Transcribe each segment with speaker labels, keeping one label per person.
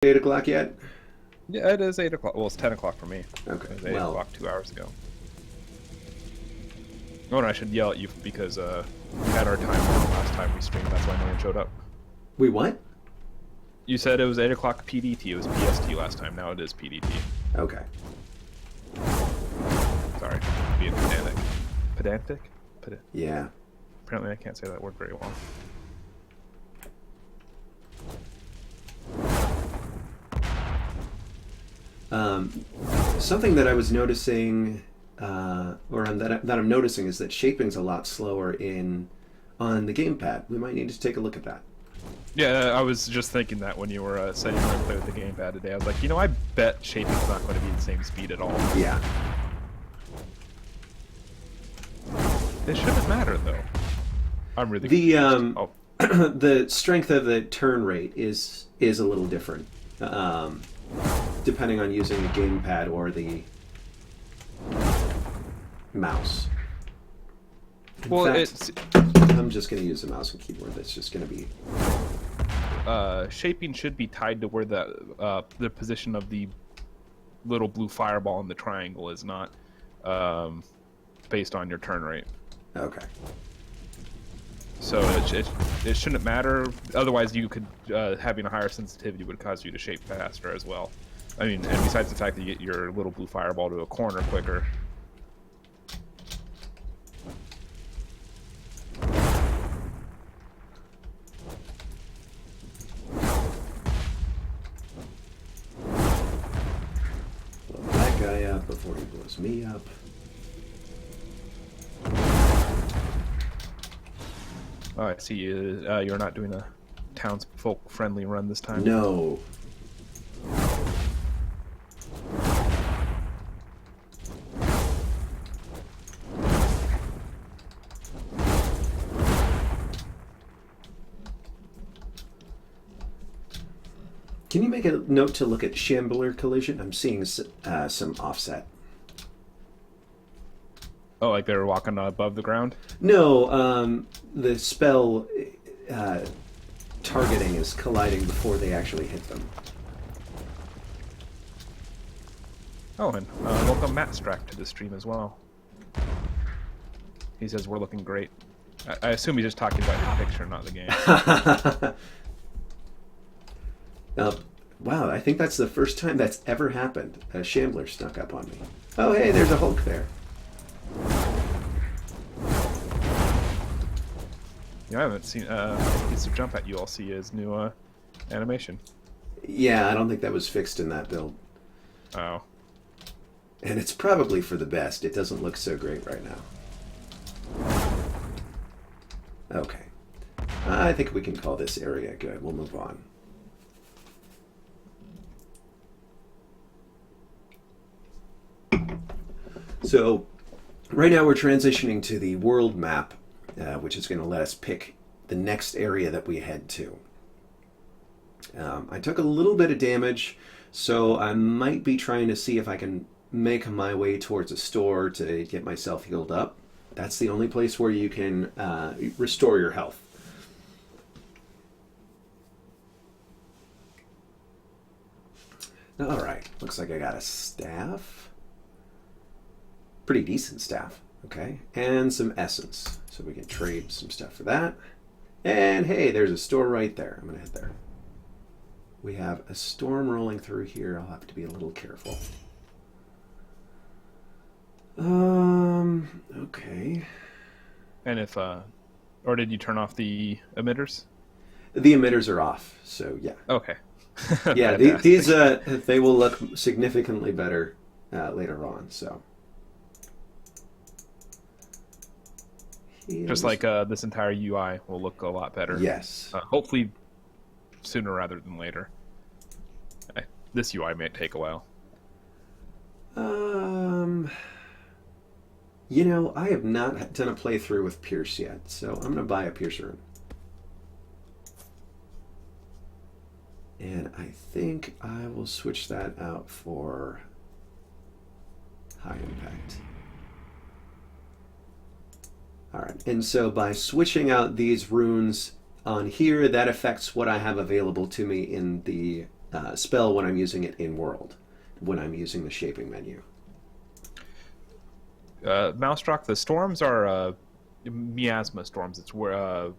Speaker 1: 8 o'clock yet?
Speaker 2: Yeah, it is 8 o'clock. Well, it's 10 o'clock for me.
Speaker 1: Okay.
Speaker 2: It was 8
Speaker 1: Well,
Speaker 2: o'clock 2 hours ago. Oh, and I should yell at you because we had our time last time we streamed. That's why no one showed up.
Speaker 1: we what?
Speaker 2: You said it was 8 o'clock PDT. It was PST last time. Now it is PDT.
Speaker 1: Okay.
Speaker 2: Sorry, being pedantic. Pedantic?
Speaker 1: Yeah.
Speaker 2: Apparently, I can't say that word very well.
Speaker 1: Something that I was noticing, that I'm noticing, is that shaping's a lot slower on the gamepad. We might need to take a look at that.
Speaker 2: Yeah, I was just thinking that when you were saying you were going to play with the gamepad today. I was like, I bet shaping's not going to be the same speed at all.
Speaker 1: Yeah.
Speaker 2: It shouldn't matter, though. I'm really
Speaker 1: The
Speaker 2: confused.
Speaker 1: the strength of the turn rate is a little different, depending on using the gamepad or the mouse.
Speaker 2: Well,
Speaker 1: it's. I'm just going to use the mouse and keyboard. That's just going to be.
Speaker 2: Shaping should be tied to where the position of the little blue fireball in the triangle is, not based on your turn rate.
Speaker 1: Okay.
Speaker 2: So it shouldn't matter. Otherwise, you could having a higher sensitivity would cause you to shape faster as well. I mean, and besides the fact that you get your little blue fireball to a corner quicker.
Speaker 1: Blow that guy up before he blows me up.
Speaker 2: Oh, I see. You're not doing a townsfolk-friendly run this time.
Speaker 1: No. Can you make a note to look at Shambler Collision? I'm seeing some offset.
Speaker 2: Oh, like they were walking above the ground?
Speaker 1: No, the spell targeting is colliding before they actually hit them.
Speaker 2: Oh, and welcome Matt Strack to the stream as well. He says we're looking great. I assume he's just talking about your picture, not the game.
Speaker 1: Wow, I think that's the first time that's ever happened. A Shambler snuck up on me. Oh, hey, there's a Hulk there.
Speaker 2: Yeah, I haven't seen Piece of Jump at you all see his new animation.
Speaker 1: Yeah, I don't think that was fixed in that build.
Speaker 2: Oh.
Speaker 1: And it's probably for the best. It doesn't look so great right now. Okay. I think we can call this area good. We'll move on. So, right now we're transitioning to the world map, which is going to let us pick the next area that we head to. I took a little bit of damage, so I might be trying to see if I can make my way towards a store to get myself healed up. That's the only place where you can restore your health. Alright, looks like I got a staff. Pretty decent staff, okay? And some essence, so we can trade some stuff for that. And hey, there's a store right there. I'm gonna head there. We have a storm rolling through here. I'll have to be a little careful. Okay.
Speaker 2: And if or did you turn off the emitters?
Speaker 1: The emitters are off, so yeah.
Speaker 2: Okay.
Speaker 1: Yeah, these they will look significantly better later on, so.
Speaker 2: Just like this entire UI will look a lot better.
Speaker 1: Yes.
Speaker 2: Hopefully sooner rather than later. This UI may take a while.
Speaker 1: You know, I have not done a playthrough with Pierce yet, so I'm going to buy a Pierce rune. And I think I will switch that out for high impact. Alright, and so by switching out these runes on here, that affects what I have available to me in the spell when I'm using it in world, when I'm using the shaping menu.
Speaker 2: Mouserock, the storms are miasma storms. It's where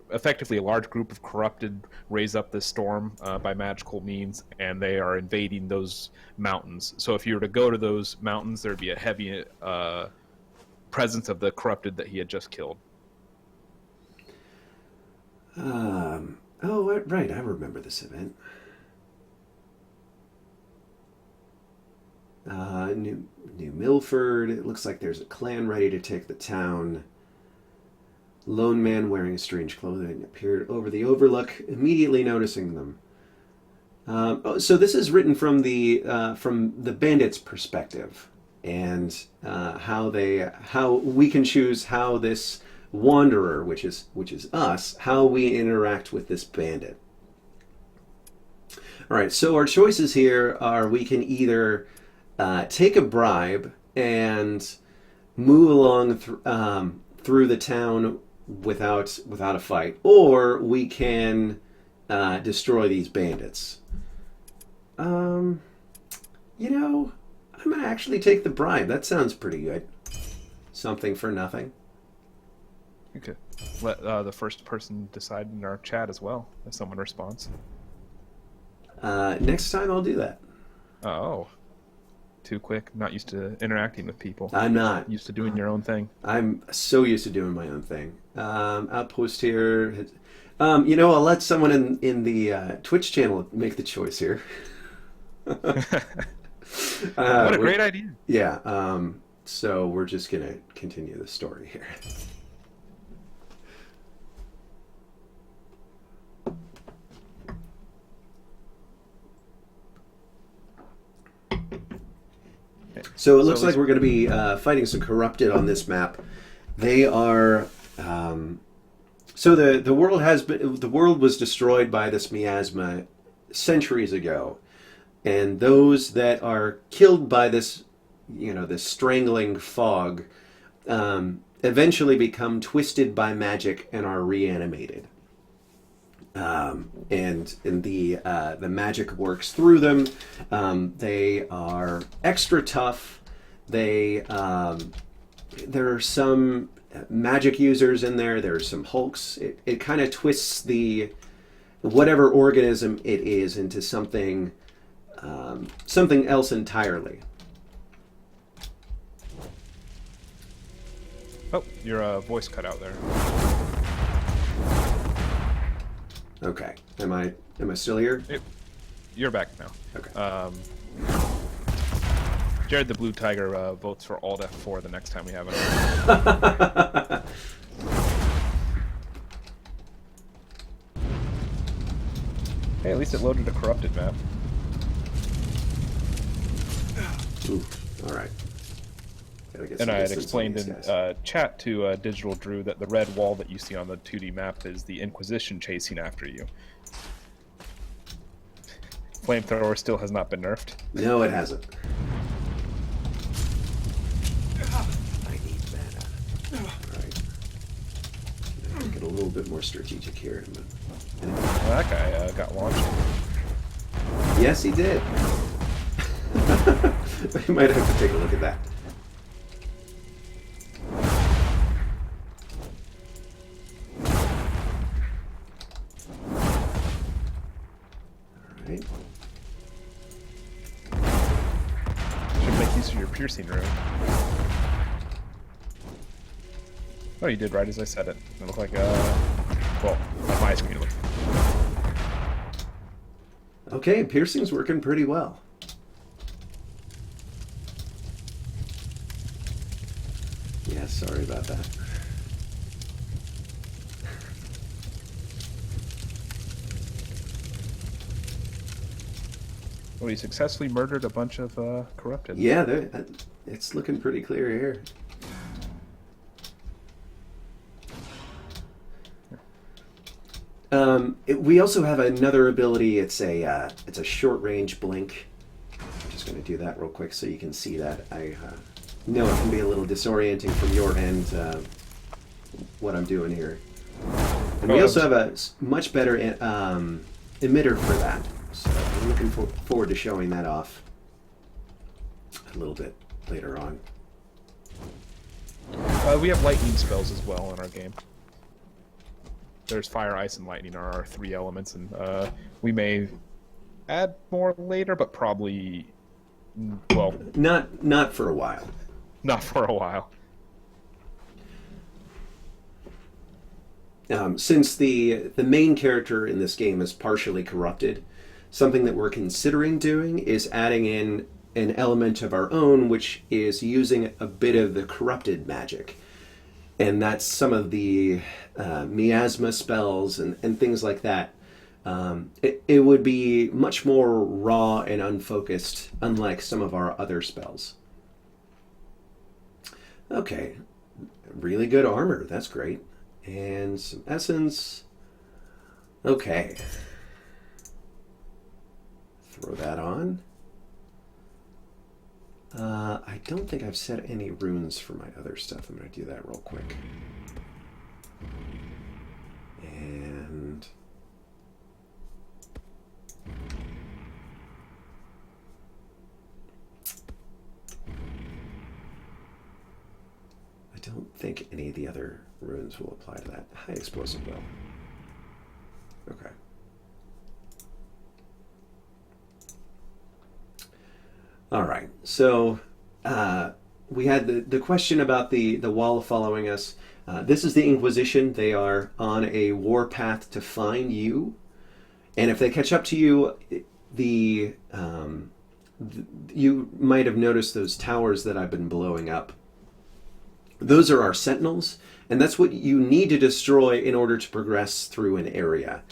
Speaker 2: effectively a large group of corrupted raise up this storm by magical means, and they are invading those mountains. So if you were to go to those mountains, there'd be a heavy presence of the corrupted that he had just killed.
Speaker 1: Oh, right. I remember this event. New Milford. It looks like there's a clan ready to take the town. Lone man wearing strange clothing appeared over the overlook, immediately noticing them. So this is written from the bandits' perspective, and how we can choose how this wanderer, which is us, how we interact with this bandit. All right. So our choices here are: we can either take a bribe and move along through the town without a fight, or we can destroy these bandits. I'm gonna actually take the bribe. That sounds pretty good. Something for nothing.
Speaker 2: You could let the first person decide in our chat as well if someone responds.
Speaker 1: Next time I'll do that.
Speaker 2: Oh. Too quick. Not used to interacting with people.
Speaker 1: I'm not.
Speaker 2: Used to doing your own thing.
Speaker 1: I'm so used to doing my own thing. Outpost here. I'll let someone in the Twitch channel make the choice here.
Speaker 2: What a great idea.
Speaker 1: Yeah. So we're just going to continue the story here. So it looks like we're going to be fighting some corrupted on this map. They are so the world was destroyed by this miasma centuries ago, and those that are killed by this strangling fog eventually become twisted by magic and are reanimated. And the magic works through them. They are extra tough. There are some magic users in there. There are some hulks. It kind of twists whatever organism it is into something else entirely.
Speaker 2: Oh, your voice cut out there.
Speaker 1: Okay. Am I still here?
Speaker 2: You're back now.
Speaker 1: Okay.
Speaker 2: Jared the Blue Tiger votes for Alt F4 the next time we have it. Hey, at least it loaded a corrupted map.
Speaker 1: Ooh, all right.
Speaker 2: And I had explained in chat to Digital Drew that the red wall that you see on the 2D map is the Inquisition chasing after you. Flamethrower still has not been nerfed.
Speaker 1: No, it hasn't. I need mana. Alright. Make it a little bit more strategic here.
Speaker 2: Well, that guy got launched.
Speaker 1: Yes, he did. We might have to take a look at that. Alright.
Speaker 2: Should make use of your piercing rune. Oh, you did right as I said it. It looked like, well, on my screen it looked.
Speaker 1: Okay, piercing's working pretty well. Yeah, sorry about that.
Speaker 2: Well, he successfully murdered a bunch of corrupted.
Speaker 1: Yeah, it's looking pretty clear here. We also have another ability. It's a short range blink. I'm just going to do that real quick so you can see that. I know it can be a little disorienting from your end. What I'm doing here, and we also have a much better emitter for that. So I'm looking forward to showing that off a little bit later on.
Speaker 2: We have lightning spells as well in our game. There's fire, ice, and lightning are our 3 elements, and we may add more later, but probably, well,
Speaker 1: not for a while.
Speaker 2: Not for a while.
Speaker 1: Since the main character in this game is partially corrupted, something that we're considering doing is adding in an element of our own, which is using a bit of the corrupted magic. And that's some of the miasma spells and things like that. It would be much more raw and unfocused, unlike some of our other spells. Okay, really good armor. That's great. And some essence. Okay. Throw that on. I don't think I've set any runes for my other stuff. I'm going to do that real quick. And I don't think any of the other runes will apply to that. High explosive will. Okay. All right. So we had the question about the wall following us. This is the Inquisition. They are on a war path to find you, and if they catch up to you, you might have noticed those towers that I've been blowing up. Those are our sentinels, and that's what you need to destroy in order to progress through an area.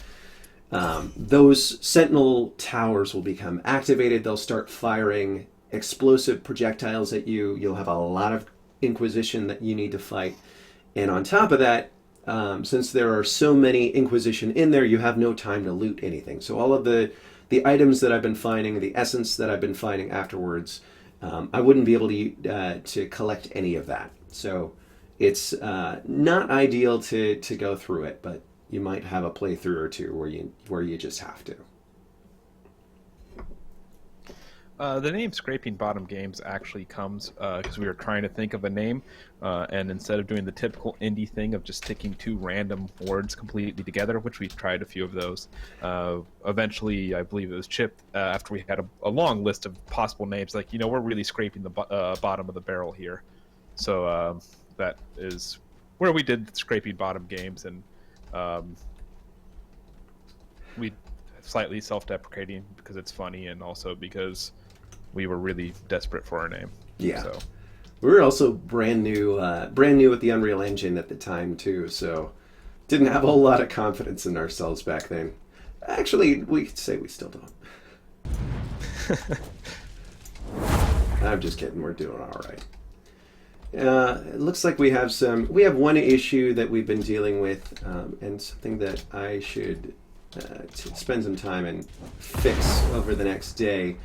Speaker 1: Those sentinel towers will become activated. They'll start firing explosive projectiles at you. You'll have a lot of Inquisition that you need to fight. And on top of that, since there are so many Inquisition in there, you have no time to loot anything. So all of the items that I've been finding, the essence that I've been finding afterwards, I wouldn't be able to collect any of that. So it's not ideal to go through it, but you might have a playthrough or two where you just have to.
Speaker 2: The name Scraping Bottom Games actually comes because we were trying to think of a name, and instead of doing the typical indie thing of just sticking 2 random words completely together, which we've tried a few of those, eventually I believe it was Chip, after we had a long list of possible names, like, we're really scraping the bottom of the barrel here. So that is where we did Scraping Bottom Games, and we slightly self-deprecating because it's funny, and also because we were really desperate for our name.
Speaker 1: Yeah.
Speaker 2: So
Speaker 1: we were also brand new with the Unreal Engine at the time too, so didn't have a whole lot of confidence in ourselves back then. Actually, we could say we still don't. I'm just kidding. We're doing all right. It looks like we have one issue that we've been dealing with, and something that I should spend some time and fix over the next day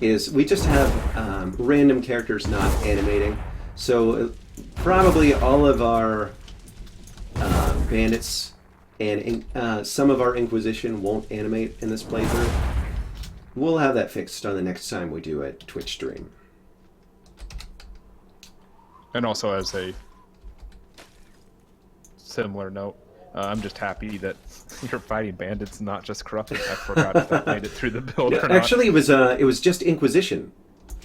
Speaker 1: is we just have random characters not animating. So probably all of our bandits and some of our Inquisition won't animate in this playthrough. We'll have that fixed on the next time we do a Twitch stream.
Speaker 2: And also, as a similar note, I'm just happy that you're fighting bandits, not just corrupted. I forgot if that made it through the build or not.
Speaker 1: Actually, it was just Inquisition,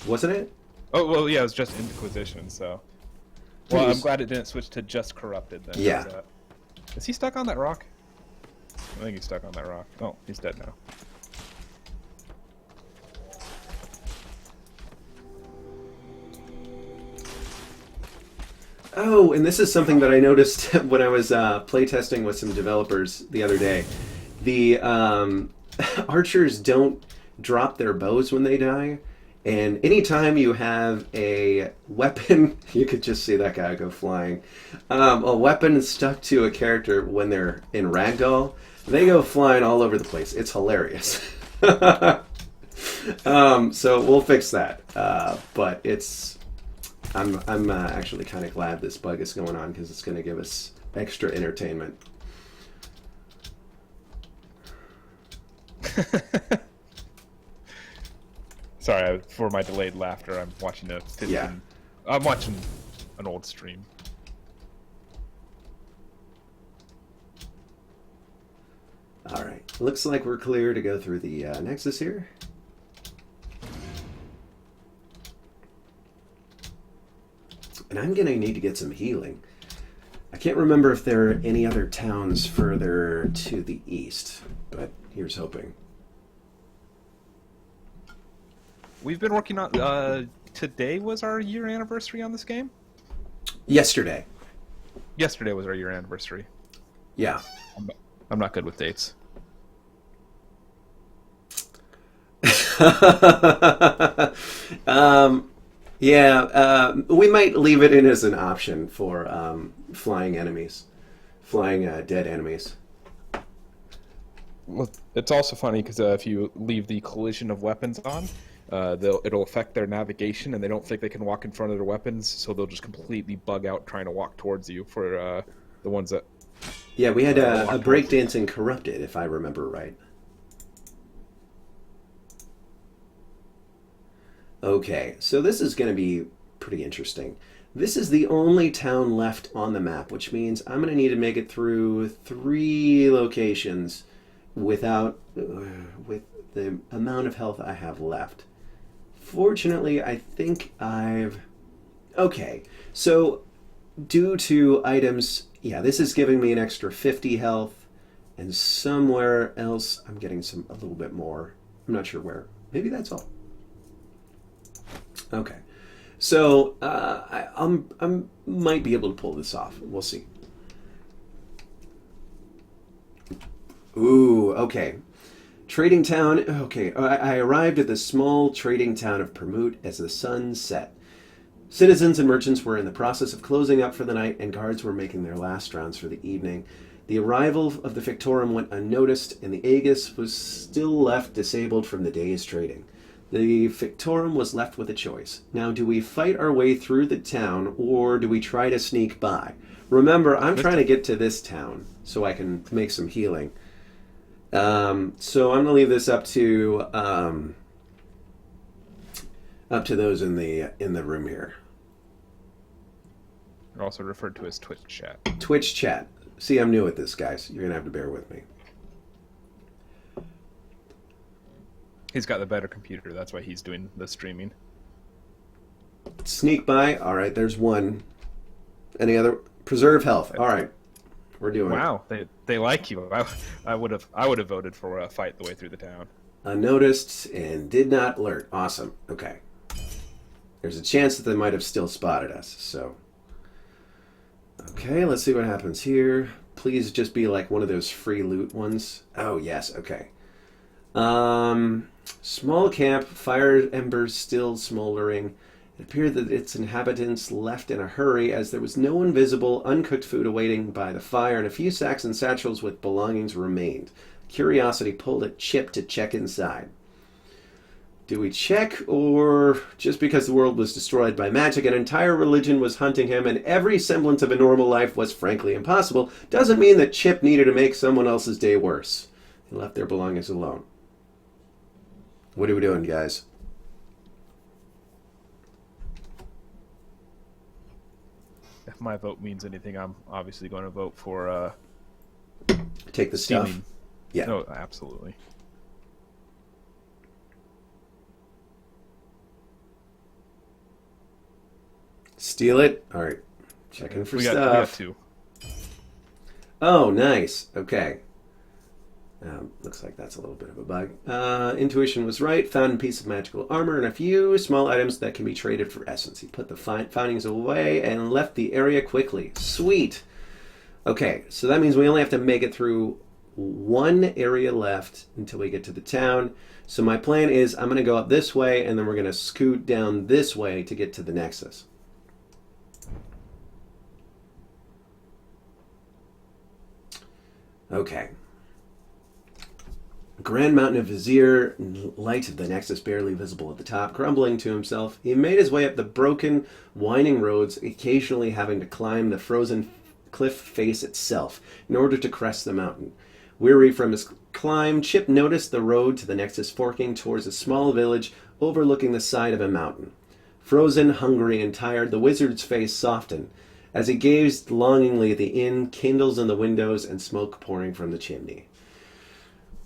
Speaker 1: wasn't it?
Speaker 2: Oh, well, yeah, it was just Inquisition, so... Well, I'm glad it didn't switch to just corrupted then.
Speaker 1: Yeah.
Speaker 2: Is he stuck on that rock? I think he's stuck on that rock. Oh, he's dead now.
Speaker 1: Oh, and this is something that I noticed when I was playtesting with some developers the other day. The archers don't drop their bows when they die, and anytime you have a weapon, you could just see that guy go flying. A weapon stuck to a character when they're in ragdoll, they go flying all over the place. It's hilarious. So we'll fix that, but I'm actually kind of glad this bug is going on because it's going to give us extra entertainment.
Speaker 2: Sorry for my delayed laughter. I'm watching a 15.
Speaker 1: Yeah.
Speaker 2: I'm watching an old stream.
Speaker 1: All right. Looks like we're clear to go through the Nexus here. And I'm going to need to get some healing. I can't remember if there are any other towns further to the east, but here's hoping.
Speaker 2: We've been working on. Today was our year anniversary on this game.
Speaker 1: Yesterday.
Speaker 2: Yesterday was our year anniversary.
Speaker 1: Yeah.
Speaker 2: I'm not good with dates.
Speaker 1: We might leave it in as an option for flying enemies, flying dead enemies.
Speaker 2: Well, it's also funny because if you leave the collision of weapons on, it'll affect their navigation, and they don't think they can walk in front of their weapons, so they'll just completely bug out trying to walk towards you for the ones that...
Speaker 1: Yeah, we had a breakdancing corrupted, if I remember right. Okay, so this is going to be pretty interesting. This is the only town left on the map, which means I'm going to need to make it through 3 locations with the amount of health I have left. Fortunately, I think I've... Okay, so due to items... Yeah, this is giving me an extra 50 health, and somewhere else I'm getting a little bit more. I'm not sure where. Maybe that's all. Okay, so I might be able to pull this off. We'll see. Ooh, okay. Trading town. Okay, I arrived at the small trading town of Permut as the sun set. Citizens and merchants were in the process of closing up for the night, and guards were making their last rounds for the evening. The arrival of the Fictorum went unnoticed, and the Aegis was still left disabled from the day's trading. The Fictorum was left with a choice. Now, do we fight our way through the town, or do we try to sneak by? Remember, I'm trying to get to this town so I can make some healing. So I'm going to leave this up to those in the room here.
Speaker 2: They're also referred to as Twitch chat.
Speaker 1: Twitch chat. See, I'm new at this, guys. You're going to have to bear with me.
Speaker 2: He's got the better computer. That's why he's doing the streaming.
Speaker 1: Sneak by. All right, there's one. Any other? Preserve health. All right, we're doing it.
Speaker 2: Wow, they like you. I would have voted for a fight the way through the town.
Speaker 1: Unnoticed and did not alert. Awesome. Okay. There's a chance that they might have still spotted us. So. Okay, let's see what happens here. Please just be like one of those free loot ones. Oh yes. Okay. Small camp, fire embers still smoldering. It appeared that its inhabitants left in a hurry as there was no one visible, uncooked food awaiting by the fire, and a few sacks and satchels with belongings remained. Curiosity pulled at Chip to check inside. Do we check, or just because the world was destroyed by magic, an entire religion was hunting him, and every semblance of a normal life was frankly impossible, doesn't mean that Chip needed to make someone else's day worse. He left their belongings alone. What are we doing, guys?
Speaker 2: If my vote means anything, I'm obviously going to vote for
Speaker 1: Take the stuff.
Speaker 2: steaming.
Speaker 1: Yeah.
Speaker 2: No, absolutely.
Speaker 1: Steal it. All right. Checking for
Speaker 2: We
Speaker 1: stuff.
Speaker 2: got 2.
Speaker 1: Oh, nice. Okay. Looks like that's a little bit of a bug. Intuition was right. Found a piece of magical armor and a few small items that can be traded for essence. He put the findings away and left the area quickly. Sweet. Okay, so that means we only have to make it through one area left until we get to the town. So my plan is I'm going to go up this way, and then we're going to scoot down this way to get to the Nexus. Okay. Grand Mountain of Vizier, light of the Nexus barely visible at the top, grumbling to himself. He made his way up the broken, winding roads, occasionally having to climb the frozen cliff face itself in order to crest the mountain. Weary from his climb, Chip noticed the road to the Nexus forking towards a small village overlooking the side of a mountain. Frozen, hungry, and tired, the wizard's face softened as he gazed longingly at the inn, candles in the windows, and smoke pouring from the chimney.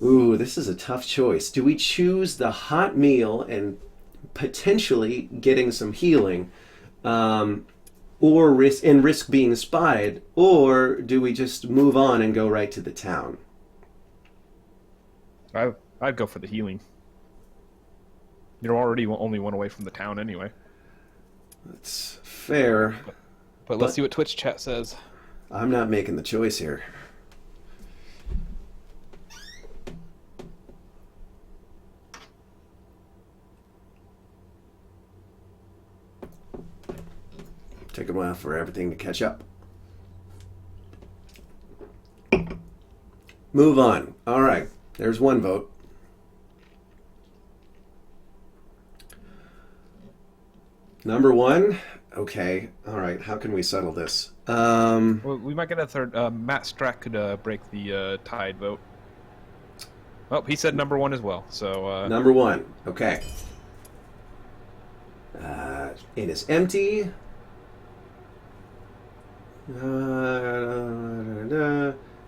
Speaker 1: Ooh, this is a tough choice. Do we choose the hot meal and potentially getting some healing, or risk being spied, or do we just move on and go right to the town?
Speaker 2: I'd go for the healing. You're already only one away from the town anyway.
Speaker 1: That's fair.
Speaker 2: But let's see what Twitch chat says.
Speaker 1: I'm not making the choice here. Take a while for everything to catch up. Move on. All right. There's one vote. Number one. Okay. All right. How can we settle this?
Speaker 2: Well, we might get a third. Matt Strack could break the tied vote. Oh, he said number one as well. So
Speaker 1: number one. Okay. It is empty.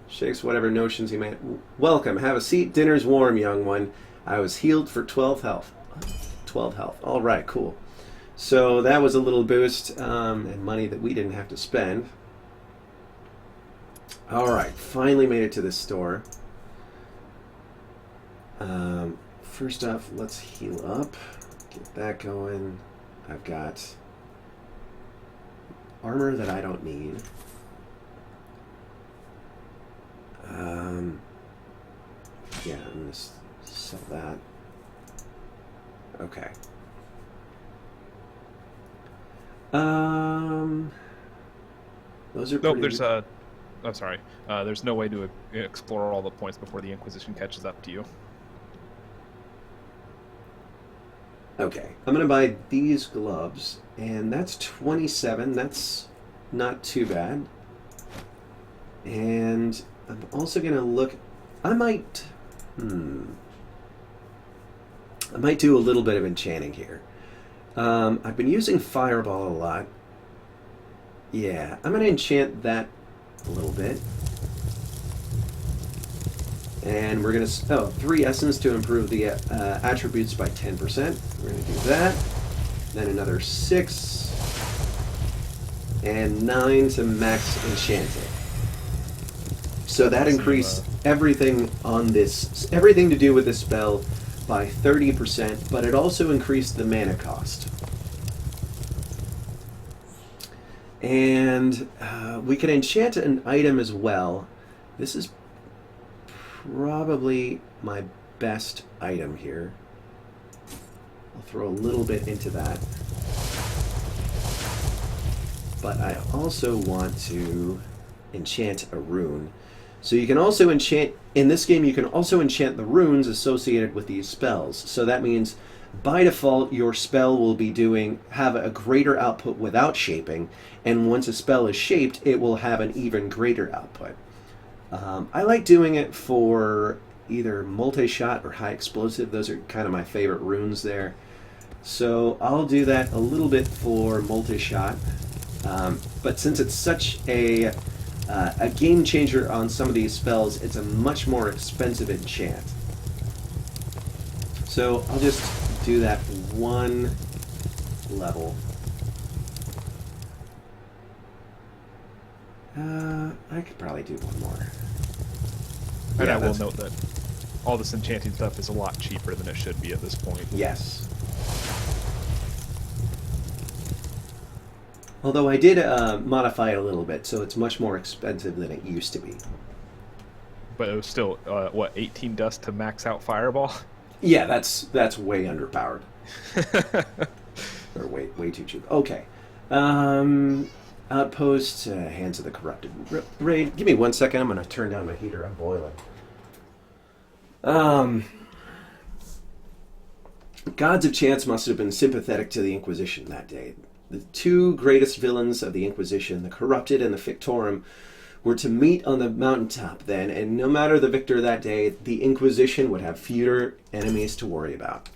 Speaker 1: Shakes whatever notions he may. Welcome. Have a seat. Dinner's warm, young one. I was healed for 12 health. 12 health. All right. Cool. So that was a little boost and money that we didn't have to spend. All right, finally made it to this store. First off, let's heal up. Get that going. I've got armor that I don't need. Yeah, I'm going to sell that. Okay. Those are
Speaker 2: nope.
Speaker 1: pretty...
Speaker 2: I'm sorry. There's no way to explore all the points before the Inquisition catches up to you.
Speaker 1: Okay, I'm gonna buy these gloves, and that's 27. That's not too bad. And I'm also gonna look. I might do a little bit of enchanting here. I've been using Fireball a lot. Yeah, I'm going to enchant that a little bit. And we're going to... Oh, 3 essence to improve the attributes by 10%. We're going to do that. Then another 6. And 9 to max enchanting. So that increased everything on this... Everything to do with this spell by 30%, but it also increased the mana cost. And we can enchant an item as well. This is probably my best item here. I'll throw a little bit into that. But I also want to enchant a rune. So you can also enchant, in this game you can also enchant the runes associated with these spells. So that means by default your spell will be have a greater output without shaping, and once a spell is shaped it will have an even greater output. I like doing it for either multi-shot or high explosive. Those are kind of my favorite runes there. So I'll do that a little bit for multi-shot. But since it's such a game changer on some of these spells, it's a much more expensive enchant. So I'll just do that one level. I could probably do one more.
Speaker 2: And I will note that all this enchanting stuff is a lot cheaper than it should be at this point.
Speaker 1: Yes. Although I did modify it a little bit, so it's much more expensive than it used to be.
Speaker 2: But it was still, what, 18 dust to max out Fireball?
Speaker 1: Yeah, that's way underpowered. Or way too cheap. Okay. Outpost, Hands of the Corrupted Raid. Give me 1 second, I'm going to turn down my heater, I'm boiling. Gods of Chance must have been sympathetic to the Inquisition that day. The 2 greatest villains of the Inquisition, the Corrupted and the Fictorum, were to meet on the mountaintop then, and no matter the victor that day, the Inquisition would have fewer enemies to worry about.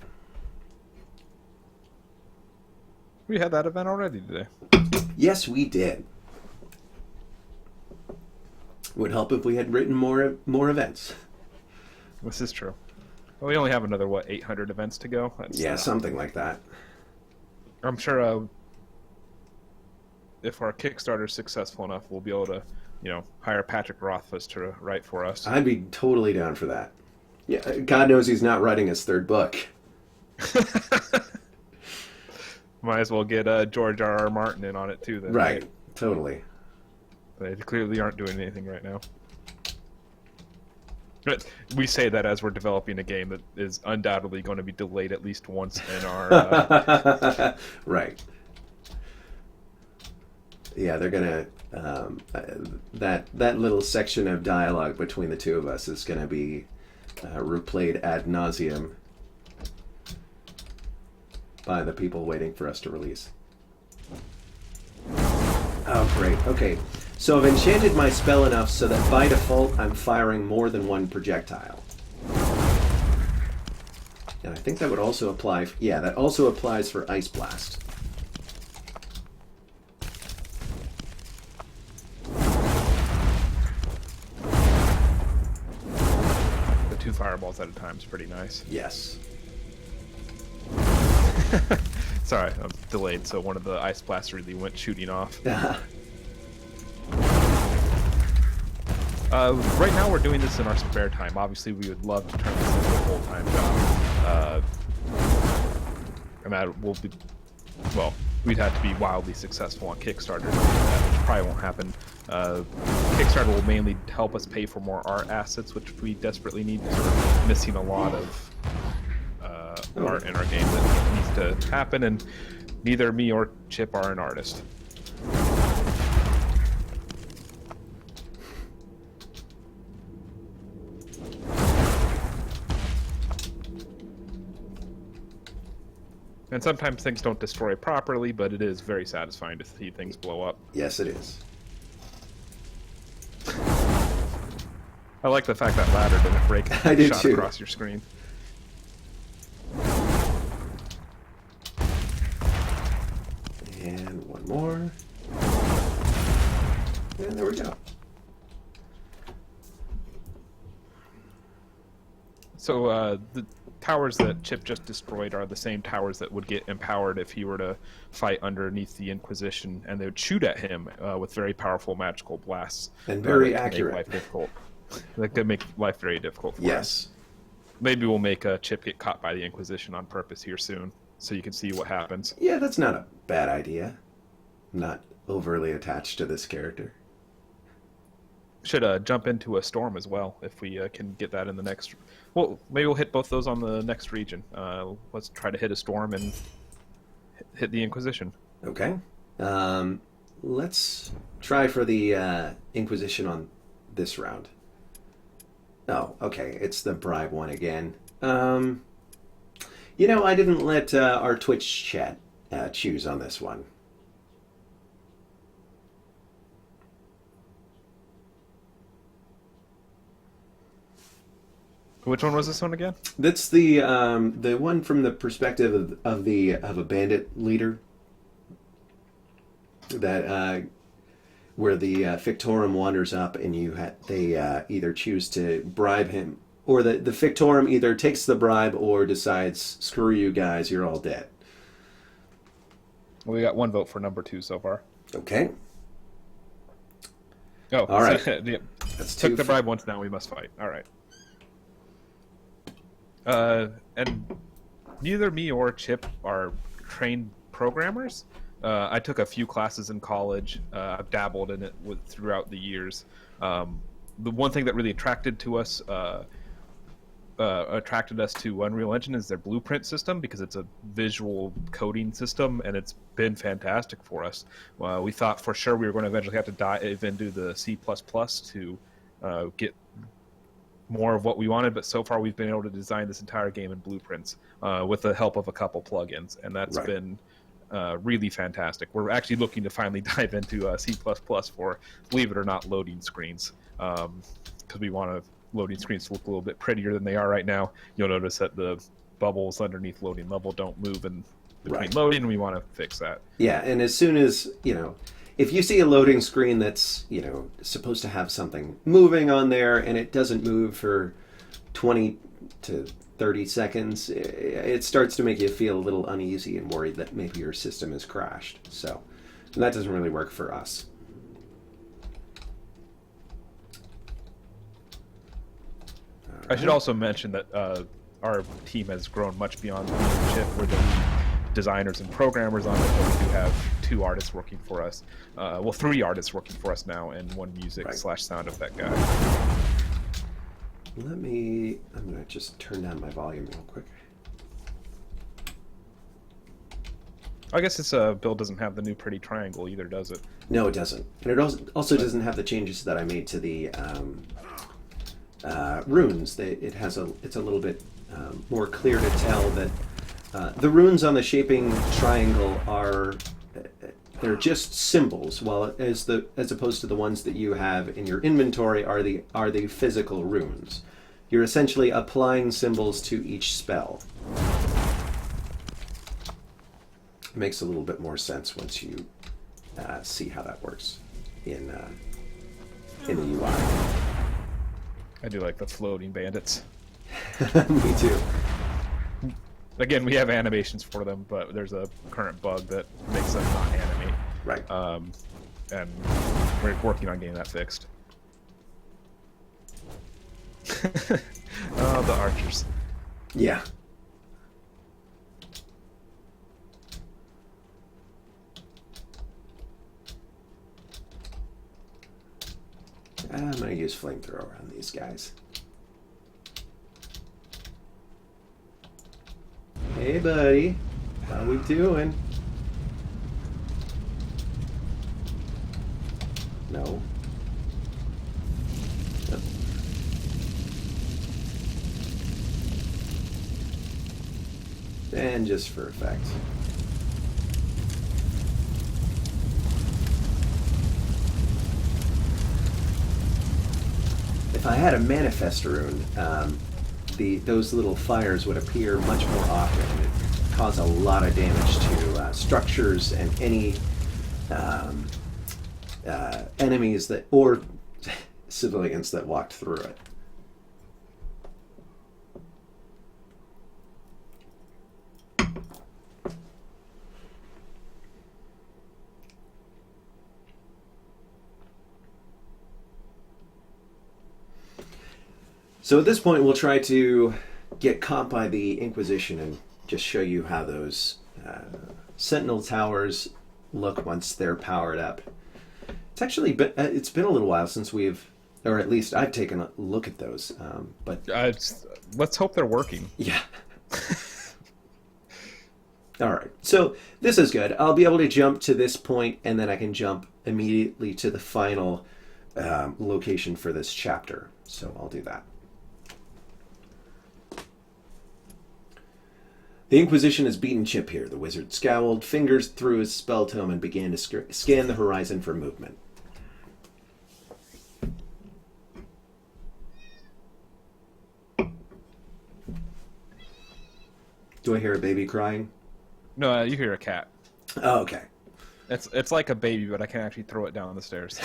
Speaker 2: We had that event already today.
Speaker 1: Yes, we did. Would help if we had written more events.
Speaker 2: This is true. Well, we only have another, 800 events to go? That's,
Speaker 1: something like that.
Speaker 2: I'm sure if our Kickstarter is successful enough, we'll be able to, hire Patrick Rothfuss to write for us.
Speaker 1: I'd be totally down for that. Yeah, God knows he's not writing his third book.
Speaker 2: Might as well get George R.R. Martin in on it too. Then,
Speaker 1: right? Totally.
Speaker 2: They clearly aren't doing anything right now. But we say that as we're developing a game that is undoubtedly going to be delayed at least once in our...
Speaker 1: Right. Yeah, they're going to... that little section of dialogue between the two of us is going to be replayed ad nauseum by the people waiting for us to release. Oh, great. Okay. So I've enchanted my spell enough so that by default I'm firing more than one projectile. And I think that would also apply... Yeah, that also applies for Ice Blast.
Speaker 2: The 2 fireballs at a time is pretty nice.
Speaker 1: Yes.
Speaker 2: Sorry, I'm delayed, so one of the Ice Blasts really went shooting off. Right now we're doing this in our spare time. Obviously, we would love to turn this into a full-time job. And that will be... Well, we'd have to be wildly successful on Kickstarter, which probably won't happen. Kickstarter will mainly help us pay for more art assets, which we desperately need. We're missing a lot of art in our game that needs to happen, and neither me or Chip are an artist. And sometimes things don't destroy properly, but it is very satisfying to see things blow up.
Speaker 1: Yes, it is.
Speaker 2: I like the fact that ladder didn't break
Speaker 1: I do
Speaker 2: shot
Speaker 1: too.
Speaker 2: across your screen.
Speaker 1: And one more. And there we go.
Speaker 2: So the towers that Chip just destroyed are the same towers that would get empowered if he were to fight underneath the Inquisition, and they would shoot at him with very powerful magical blasts.
Speaker 1: And very
Speaker 2: that could
Speaker 1: accurate.
Speaker 2: Make life difficult. That could make life very difficult for us.
Speaker 1: Yes.
Speaker 2: Maybe we'll make Chip get caught by the Inquisition on purpose here soon, so you can see what happens.
Speaker 1: Yeah, that's not a bad idea. I'm not overly attached to this character.
Speaker 2: Should jump into a storm as well if we can get that in the next. Well, maybe we'll hit both those on the next region. Let's try to hit a storm and hit the Inquisition.
Speaker 1: Okay. Let's try for the Inquisition on this round. Oh, okay. It's the bribe one again. I didn't let our Twitch chat choose on this one.
Speaker 2: Which one was this one again?
Speaker 1: That's the one from the perspective of a bandit leader. That where the Fictorum wanders up, and they either choose to bribe him, or the Fictorum either takes the bribe or decides, screw you guys, you're all dead.
Speaker 2: Well, we got one vote for number 2 so far.
Speaker 1: Okay.
Speaker 2: Oh,
Speaker 1: all right.
Speaker 2: Yeah.
Speaker 1: That's
Speaker 2: Took
Speaker 1: two
Speaker 2: the bribe once. Now we must fight. All right. And neither me or Chip are trained programmers. I took a few classes in college. I've dabbled in it throughout the years. The one thing that really attracted us to Unreal Engine is their blueprint system, because it's a visual coding system, and it's been fantastic for us. We thought for sure we were going to eventually have to dive into the C++ to get more of what we wanted, but so far we've been able to design this entire game in blueprints with the help of a couple plugins, and that's
Speaker 1: right.
Speaker 2: been really fantastic. We're actually looking to finally dive into C++ for, believe it or not, loading screens, because we want loading screens to look a little bit prettier than they are right now. You'll notice that the bubbles underneath loading level don't move in between loading, and we want to fix that.
Speaker 1: Yeah, and as soon as, if you see a loading screen that's, supposed to have something moving on there and it doesn't move for 20 to 30 seconds, it starts to make you feel a little uneasy and worried that maybe your system has crashed. So that doesn't really work for us.
Speaker 2: I should also mention that our team has grown much beyond the chip. We're the designers and programmers on it, but we do have 2 artists working for us. 3 artists working for us now, and 1 music / sound effect guy.
Speaker 1: I'm going to just turn down my volume real quick.
Speaker 2: I guess this build doesn't have the new pretty triangle either, does it?
Speaker 1: No, it doesn't. And it also doesn't have the changes that I made to the runes. It's a little bit more clear to tell that the runes on the shaping triangle they're just symbols, while as opposed to the ones that you have in your inventory are the physical runes. You're essentially applying symbols to each spell. It makes a little bit more sense once you see how that works in the UI.
Speaker 2: I do like the floating bandits.
Speaker 1: Me too.
Speaker 2: Again, we have animations for them, but there's a current bug that makes them not animate.
Speaker 1: Right.
Speaker 2: And we're working on getting that fixed. Oh, the archers.
Speaker 1: Yeah. I'm going to use flamethrower on these guys. Hey, buddy. How we doing? No. No. And just for effect. If I had a manifest rune, those little fires would appear much more often. It would cause a lot of damage to structures and any enemies or civilians that walked through it. So at this point, we'll try to get caught by the Inquisition and just show you how those Sentinel towers look once they're powered up. It's actually been a little while since or at least I've taken a look at those. But
Speaker 2: let's hope they're working.
Speaker 1: Yeah. All right. So this is good. I'll be able to jump to this point, and then I can jump immediately to the final location for this chapter. So I'll do that. The Inquisition has beaten Chip here. The wizard scowled, fingers through his spell tome, and began to scan the horizon for movement. Do I hear a baby crying?
Speaker 2: No, you hear a cat.
Speaker 1: Oh, okay.
Speaker 2: It's like a baby, but I can actually throw it down the stairs.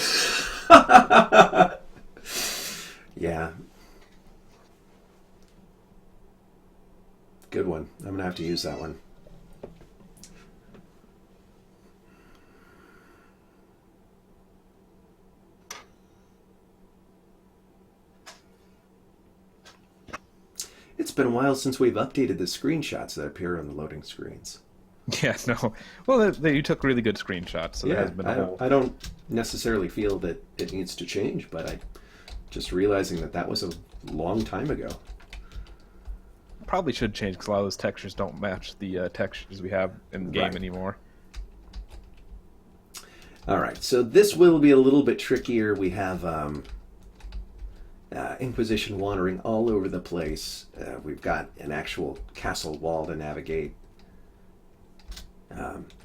Speaker 1: Yeah. Good one. I'm going to have to use that one. It's been a while since we've updated the screenshots that appear on the loading screens.
Speaker 2: Yeah, no. Well, you took really good screenshots. So
Speaker 1: Yeah, I don't necessarily feel that it needs to change, but I just realizing that was a long time ago.
Speaker 2: Probably should change because a lot of those textures don't match the textures we have in the game anymore.
Speaker 1: All right, so this will be a little bit trickier. We have Inquisition wandering all over the place. We've got an actual castle wall to navigate.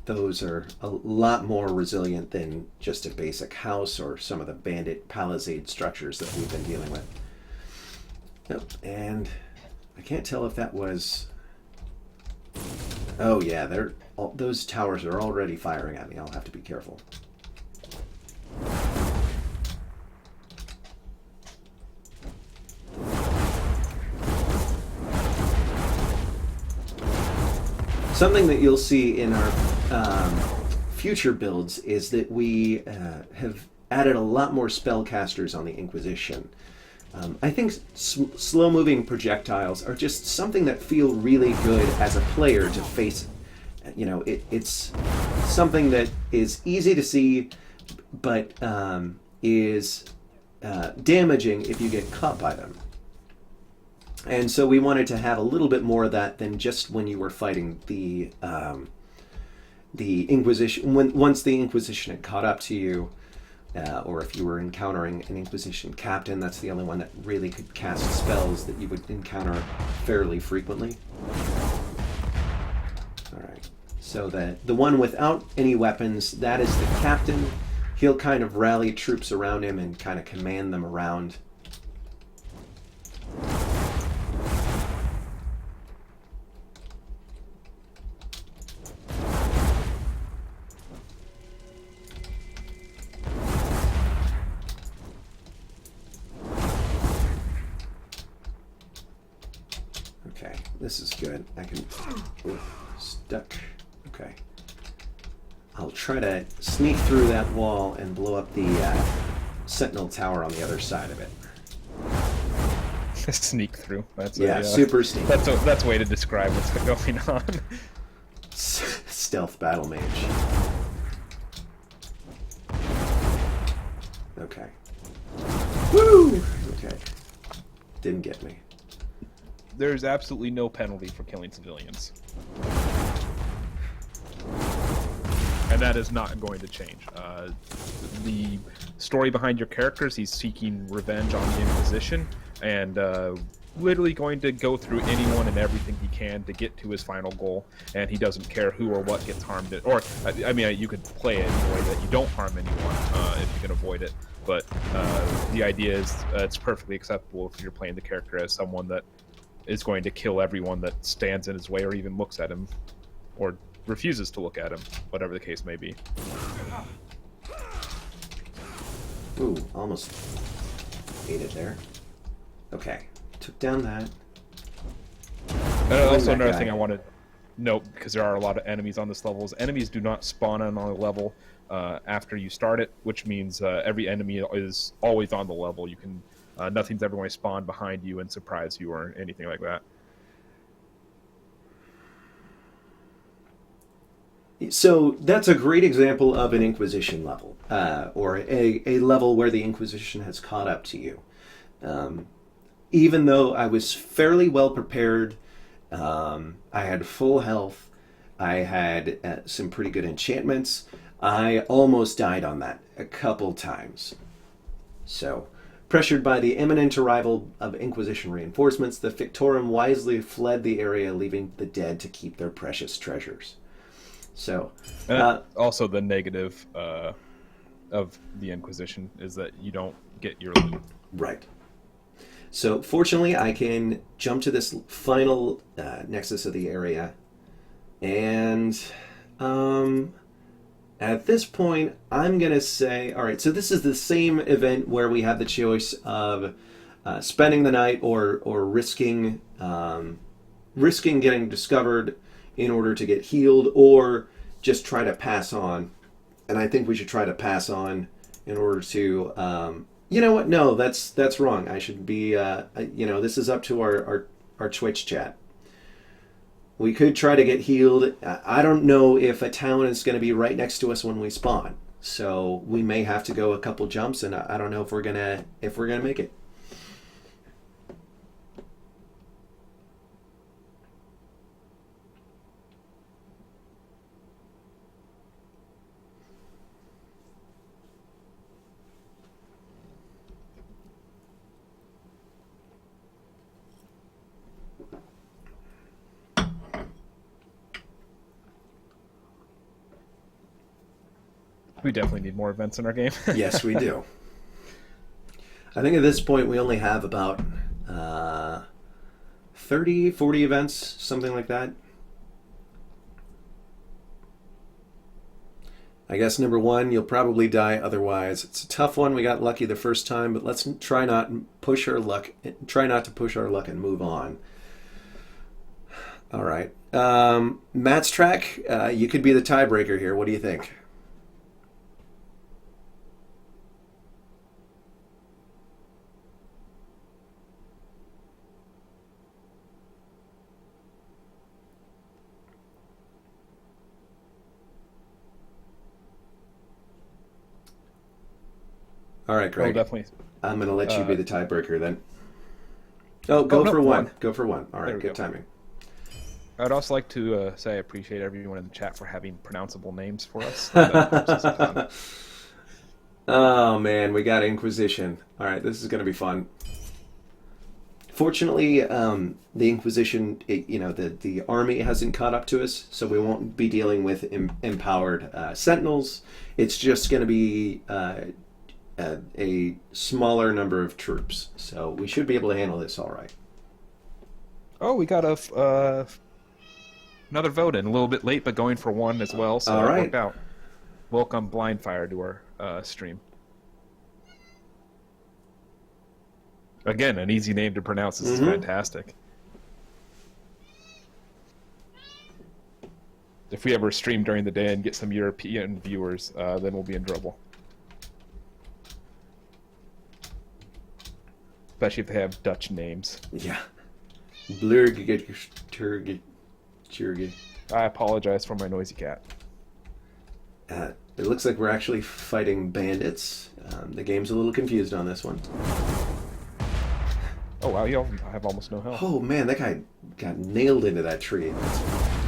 Speaker 1: Those are a lot more resilient than just a basic house or some of the bandit palisade structures that we've been dealing with. Oh, and I can't tell if that was... Oh yeah, those towers are already firing at me. I'll have to be careful. Something that you'll see in our future builds is that we have added a lot more spellcasters on the Inquisition. I think slow-moving projectiles are just something that feel really good as a player to face. You know, it's something that is easy to see, but is damaging if you get caught by them. And so we wanted to have a little bit more of that than just when you were fighting the Inquisition. Once the Inquisition had caught up to you, or if you were encountering an Inquisition captain, that's the only one that really could cast spells that you would encounter fairly frequently. All right. So the one without any weapons, that is the captain. He'll kind of rally troops around him and kind of command them around. Okay, this is good. I can... Stuck. Okay. I'll try to sneak through that wall and blow up the sentinel tower on the other side of it.
Speaker 2: Sneak through. That's
Speaker 1: super sneak.
Speaker 2: That's a way to describe what's going on.
Speaker 1: Stealth battle mage. Okay. Woo! Okay. Didn't get me.
Speaker 2: There's absolutely no penalty for killing civilians. And that is not going to change. The story behind your characters, he's seeking revenge on the Inquisition, and literally going to go through anyone and everything he can to get to his final goal, and he doesn't care who or what gets harmed. Or, I mean, you could play it in a way that you don't harm anyone if you can avoid it, but the idea is it's perfectly acceptable if you're playing the character as someone that is going to kill everyone that stands in his way or even looks at him, or refuses to look at him, whatever the case may be.
Speaker 1: Ooh, almost ate it there. Okay, took down that.
Speaker 2: Also, another thing I want to note, because there are a lot of enemies on this level, is enemies do not spawn on a level after you start it, which means every enemy is always on the level. You can nothing's ever going to spawn behind you and surprise you or anything like that.
Speaker 1: So that's a great example of an Inquisition level, or a level where the Inquisition has caught up to you. Even though I was fairly well prepared, I had full health, I had some pretty good enchantments, I almost died on that a couple times. So, pressured by the imminent arrival of Inquisition reinforcements, the Fictorum wisely fled the area, leaving the dead to keep their precious treasures. So,
Speaker 2: also the negative of the Inquisition is that you don't get your loot.
Speaker 1: Right. So fortunately, I can jump to this final nexus of the area, and at this point, I'm going to say, all right, so this is the same event where we have the choice of spending the night or risking getting discovered in order to get healed, or just try to pass on. And I think we should try to pass on in order to, you know what? No, that's wrong. I should be, this is up to our Twitch chat. We could try to get healed. I don't know if a town is going to be right next to us when we spawn, so we may have to go a couple jumps, and I don't know if we're gonna make it.
Speaker 2: We definitely need more events in our game.
Speaker 1: Yes, we do. I think at this point we only have about 30, 40 events, something like that. I guess number one, you'll probably die otherwise. It's a tough one. We got lucky the first time, but let's try not push our luck. Try not to push our luck and move on. All right, Matt's track. You could be the tiebreaker here. What do you think? All right,
Speaker 2: Oh,
Speaker 1: Greg.
Speaker 2: definitely.
Speaker 1: I'm going to let you be the tiebreaker then. Oh, go
Speaker 2: no,
Speaker 1: for one.
Speaker 2: one.
Speaker 1: Go for one. All
Speaker 2: There
Speaker 1: right,
Speaker 2: we
Speaker 1: good
Speaker 2: go.
Speaker 1: timing.
Speaker 2: I'd also like to say I appreciate everyone in the chat for having pronounceable names for us. That helps us a ton.
Speaker 1: Oh man, we got Inquisition. All right, this is going to be fun. Fortunately, the Inquisition, the army hasn't caught up to us, so we won't be dealing with empowered sentinels. It's just going to be a smaller number of troops, so we should be able to handle this all right.
Speaker 2: Oh, we got another vote in, a little bit late, but going for one as well, so
Speaker 1: All
Speaker 2: it
Speaker 1: right.
Speaker 2: worked out. Welcome Blind Fire to our stream. Again, an easy name to pronounce. This is fantastic. If we ever stream during the day and get some European viewers, then we'll be in trouble. Especially if they have Dutch names.
Speaker 1: Yeah. Blurg.
Speaker 2: I apologize for my noisy cat.
Speaker 1: It looks like we're actually fighting bandits. The game's a little confused on this one.
Speaker 2: Oh wow, you have almost no health.
Speaker 1: Oh man, that guy got nailed into that tree. That's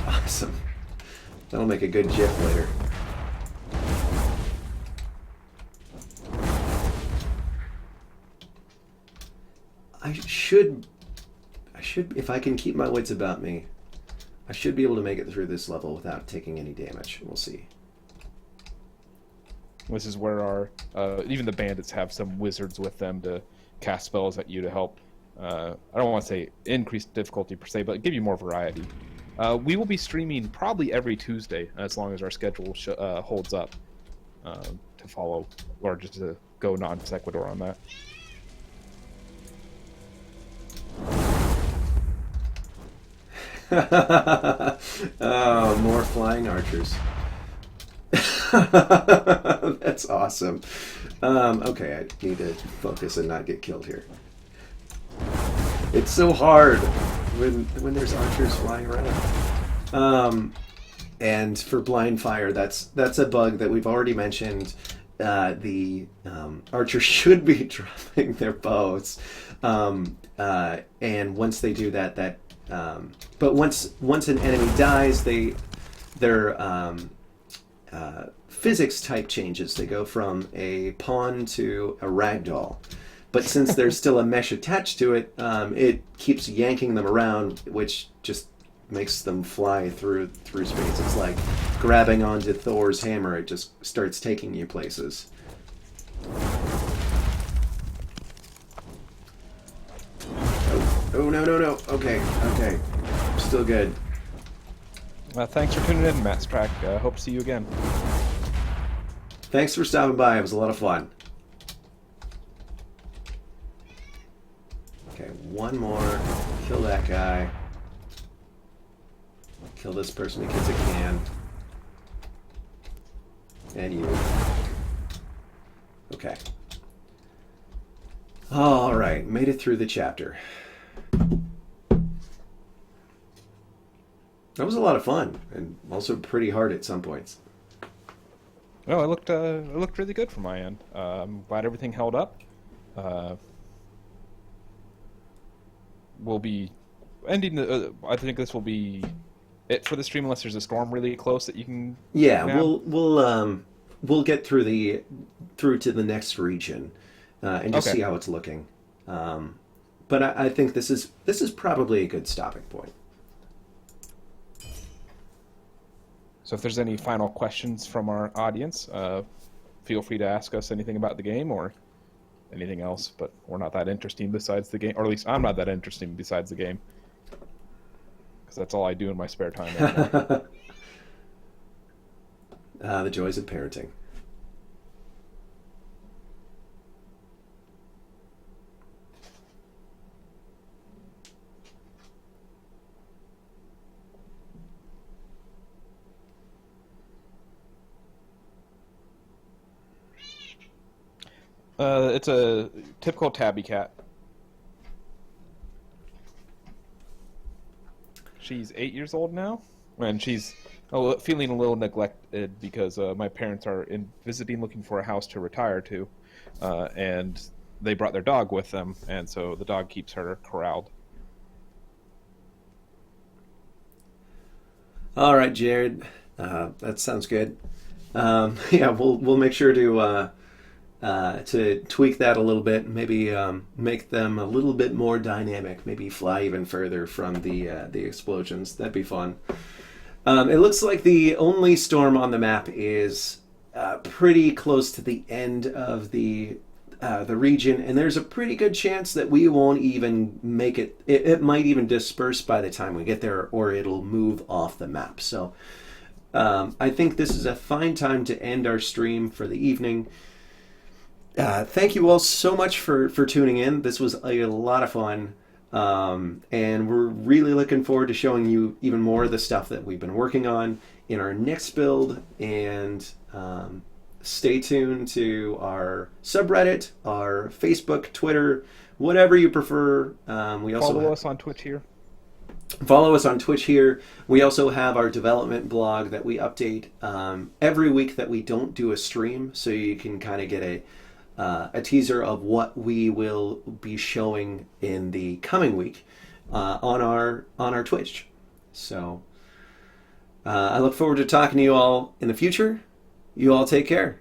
Speaker 1: awesome. That'll make a good gif later. I should, if I can keep my wits about me, I should be able to make it through this level without taking any damage. We'll see.
Speaker 2: This is where our even the bandits have some wizards with them to cast spells at you to help. I don't want to say increase difficulty per se, but give you more variety. We will be streaming probably every Tuesday as long as our schedule holds up to follow, or just to go non sequitur on that.
Speaker 1: Oh, more flying archers. That's awesome. Okay, I need to focus and not get killed here. It's so hard when there's archers flying around. And for blind fire, that's a bug that we've already mentioned. The archers should be dropping their bows, and once they do that, but once an enemy dies, their physics type changes. They go from a pawn to a ragdoll. But since there's still a mesh attached to it, it keeps yanking them around, which just makes them fly through space. It's like grabbing onto Thor's hammer. It just starts taking you places. Oh, no. Okay. Still good.
Speaker 2: Thanks for tuning in, Matt's Track. Hope to see you again.
Speaker 1: Thanks for stopping by. It was a lot of fun. Okay, one more. Kill that guy. Kill this person because it can. And you. Okay. All right, made it through the chapter. That was a lot of fun, and also pretty hard at some points.
Speaker 2: No, it looked really good from my end. I'm glad everything held up. We'll be ending the. I think this will be it for the stream, unless there's a storm really close that you can.
Speaker 1: Yeah,
Speaker 2: nab.
Speaker 1: we'll get through to the next region, and just
Speaker 2: Okay.
Speaker 1: see how it's looking. But I think this is probably a good stopping point.
Speaker 2: So if there's any final questions from our audience, feel free to ask us anything about the game or anything else. But we're not that interesting besides the game, or at least I'm not that interesting besides the game, because that's all I do in my spare time anymore.
Speaker 1: The joys of parenting.
Speaker 2: It's a typical tabby cat. She's 8 years old now, and she's feeling a little neglected because my parents are visiting, looking for a house to retire to, and they brought their dog with them, and so the dog keeps her corralled.
Speaker 1: All right, Jared. That sounds good. Yeah, we'll make sure to tweak that a little bit. Maybe make them a little bit more dynamic. Maybe fly even further from the explosions. That'd be fun. It looks like the only storm on the map is pretty close to the end of the region, and there's a pretty good chance that we won't even make it. It might even disperse by the time we get there, or it'll move off the map. So I think this is a fine time to end our stream for the evening. Thank you all so much for tuning in. This was a lot of fun. And we're really looking forward to showing you even more of the stuff that we've been working on in our next build. And stay tuned to our subreddit, our Facebook, Twitter, whatever you prefer. We also
Speaker 2: Follow us on Twitch here.
Speaker 1: Follow us on Twitch here. We also have our development blog that we update every week that we don't do a stream, so you can kind of get a teaser of what we will be showing in the coming week on our Twitch. So I look forward to talking to you all in the future. You all take care.